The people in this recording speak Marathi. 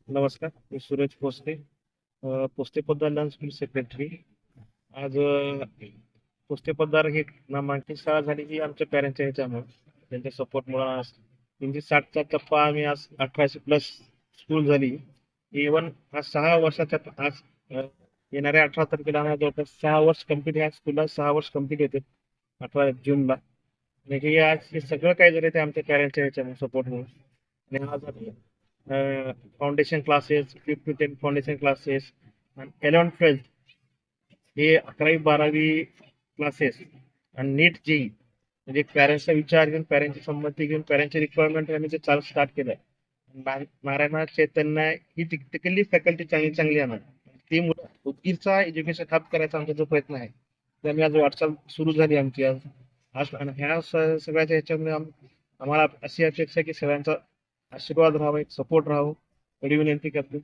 नमस्कार, मी सूरज पोस्ते, पोस्ते पोद्दार लहान स्कूल सेक्रेटरी. आज पोस्ते पोद्दार ही नामांकित शाळा झाली ही आमच्या पॅरेंटच्या ह्याच्यामुळे, त्यांच्या सपोर्टमुळे आज 360चा टप्पा आम्ही आज 1800+ स्कूल झाली. इवन आज 6 वर्षाच्या आज येणाऱ्या 18 तारखेला आम्हाला जवळपास 6 वर्ष कंप्लीट, ह्या स्कूलला 6 वर्ष कंप्लीट येते 18 जूनला. आणि हे आज हे सगळं काय झालं ते आमच्या पॅरेंटच्या ह्याच्यामुळे सपोर्टमुळे. आणि आज आम्ही foundation classes, 5th to 10th foundation classes आणि 11th-12th हे 11वी-12वी क्लासेस आणि नीट जेई म्हणजे पॅरेंट्सचा विचार घेऊन, पॅरेंटची संमती घेऊन, पॅरेंटची रिक्वायरमेंट आम्ही ते चालू स्टार्ट केलंय. नारायण चैतन्य ही तिकडली फॅकल्टी चांगली चांगली आहे ना, ती मुलं उदगीरचा एज्युकेशन हब करायचा आमचा जो प्रयत्न आहे ते आम्ही आज वाटचाल सुरू झाली आमची आज. आज आणि ह्या सगळ्याच्या ह्याच्यामध्ये आम्हाला अशी अपेक्षा आहे की सगळ्यांचा आशीर्वाद राहावा, एक सपोर्ट राहावं एवढी विनंती करतो.